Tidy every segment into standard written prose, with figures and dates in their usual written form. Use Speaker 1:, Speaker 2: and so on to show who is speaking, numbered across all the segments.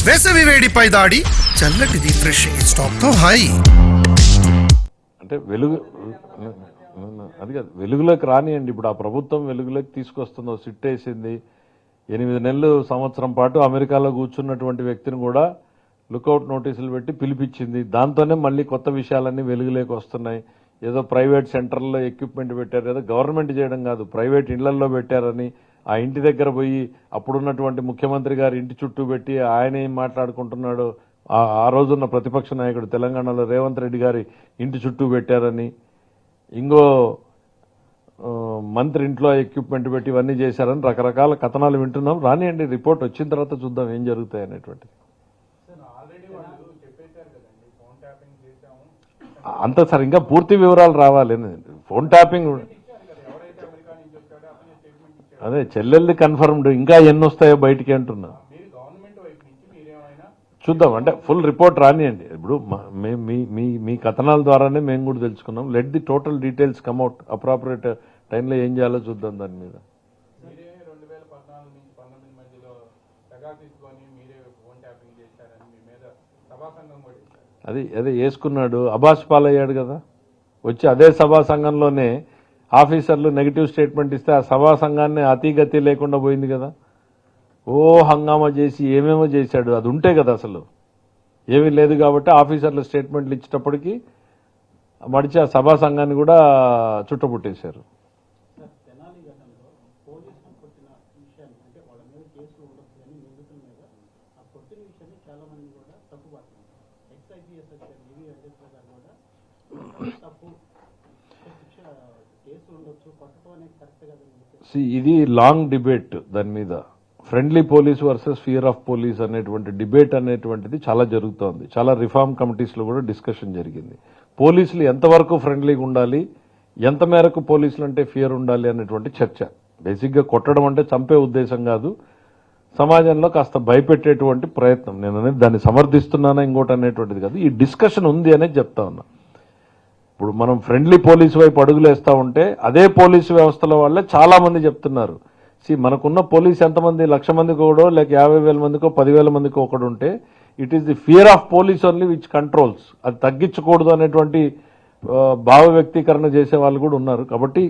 Speaker 1: వేసవి వేడిపై దాడి చల్లటి రిఫ్రెషింగ్ స్టాప్ తో హాయి.
Speaker 2: అంటే వెలుగు అది కాదు, వెలుగులోకి రానియండి. ఇప్పుడు ఆ ప్రభుత్వం వెలుగులోకి తీసుకొస్తుందో సిట్ వేసింది. 8 నెలలు సంవత్సరం పాటు అమెరికాలో కూర్చున్నటువంటి వ్యక్తిని కూడా లుకౌట్ నోటీసులు పెట్టి పిలిపించింది. దాంతోనే మళ్ళీ కొత్త విషయాలన్నీ వెలుగులోకి వస్తున్నాయి. ఏదో ప్రైవేట్ సెంటర్లో ఎక్విప్మెంట్ పెట్టారు, ఏదో గవర్నమెంట్ చేయడం కాదు, ప్రైవేట్ ఇళ్లల్లో పెట్టారని ఆ ఇంటి దగ్గర పోయి అప్పుడున్నటువంటి ముఖ్యమంత్రి గారి ఇంటి చుట్టూ పెట్టి ఆయన ఏం మాట్లాడుకుంటున్నాడో ఆ రోజున్న ప్రతిపక్ష నాయకుడు తెలంగాణలో రేవంత్ రెడ్డి గారి ఇంటి చుట్టూ పెట్టారని, ఇంకో మంత్రి ఇంట్లో ఎక్విప్మెంట్ పెట్టి ఇవన్నీ చేశారని రకరకాల కథనాలు వింటున్నాం. రానియండి, రిపోర్ట్ వచ్చిన తర్వాత చూద్దాం ఏం జరుగుతాయి అనేటువంటిది. అంత సార్ ఇంకా పూర్తి వివరాలు రావాలి. ఫోన్ ట్యాపింగ్ అదే చెల్లెల్ది కన్ఫర్మ్డ్, ఇంకా ఎన్ని వస్తాయో బయటికి అంటున్నా. చూద్దాం, అంటే ఫుల్ రిపోర్ట్ రానియండి. ఇప్పుడు మీ కథనాల ద్వారానే మేము కూడా తెలుసుకున్నాం. Let the total details come out. Appropriate టైంలో ఏం చేయాలో చూద్దాం దాని మీద. అదే వేసుకున్నాడు, అబాస్ పాలయ్యాడు కదా. వచ్చి అదే సభా సంఘంలోనే ఆఫీసర్లు నెగిటివ్ స్టేట్మెంట్ ఇస్తే ఆ సభా సంఘాన్ని అతిగతి లేకుండా పోయింది కదా. ఓ హంగామా చేసి ఏమేమో చేశాడు. అది ఉంటే కదా, అసలు ఏమీ లేదు కాబట్టి ఆఫీసర్లు స్టేట్మెంట్లు ఇచ్చేటప్పటికి మడిచి ఆ సభా సంఘాన్ని కూడా చుట్టపుట్టేశారు. ఇది లాంగ్ డిబేట్. దాని మీద friendly police versus fear of police అనేటువంటి డిబేట్ అనేటువంటిది చాలా జరుగుతోంది. చాలా రిఫార్మ్ కమిటీస్ లో కూడా డిస్కషన్ జరిగింది. పోలీసులు ఎంతవరకు ఫ్రెండ్లీగా ఉండాలి, ఎంత మేరకు పోలీసులు అంటే ఫియర్ ఉండాలి అనేటువంటి చర్చ. బేసిక్ గా కొట్టడం అంటే చంపే ఉద్దేశం కాదు, సమాజంలో కాస్త భయపెట్టేటువంటి ప్రయత్నం. నేను అనేది దాన్ని సమర్థిస్తున్నానా ఇంకోటి అనేటువంటిది కాదు. ఈ డిస్కషన్ ఉంది అనేది చెప్తా ఉన్నా. ఇప్పుడు మనం ఫ్రెండ్లీ పోలీసు వైపు అడుగులు వేస్తా ఉంటే అదే పోలీసు వ్యవస్థల వాళ్ళే చాలా మంది చెప్తున్నారు, మనకున్న పోలీస్ ఎంతమంది, 1,00,000 మందికి ఒకడో లేక 50,000 మందికో 10,000 మందికి ఒకడు ఉంటే it is the fear of police only which controls. అది తగ్గించకూడదు అనేటువంటి భావ వ్యక్తీకరణ చేసే వాళ్ళు కూడా ఉన్నారు. కాబట్టి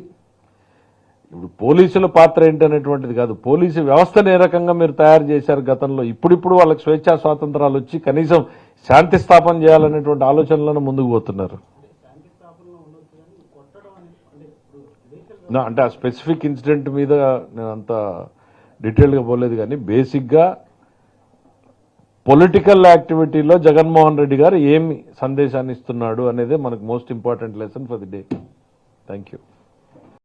Speaker 2: ఇప్పుడు పోలీసుల పాత్ర ఏంటనేటువంటిది కాదు, పోలీసు వ్యవస్థను ఏ రకంగా మీరు తయారు చేశారు గతంలో. ఇప్పుడిప్పుడు వాళ్ళకి స్వేచ్ఛా స్వాతంత్రాలు వచ్చి కనీసం శాంతి స్థాపన చేయాలనేటువంటి ఆలోచనలను ముందుకు పోతున్నారు. అంటే ఆ స్పెసిఫిక్ ఇన్సిడెంట్ మీద నేను అంత డీటెయిల్గా పోలేదు, కానీ బేసిక్గా పొలిటికల్ యాక్టివిటీలో జగన్మోహన్ రెడ్డి గారు ఏమి సందేశాన్ని ఇస్తున్నాడు అనేదే మనకు most important lesson for the day. Thank you.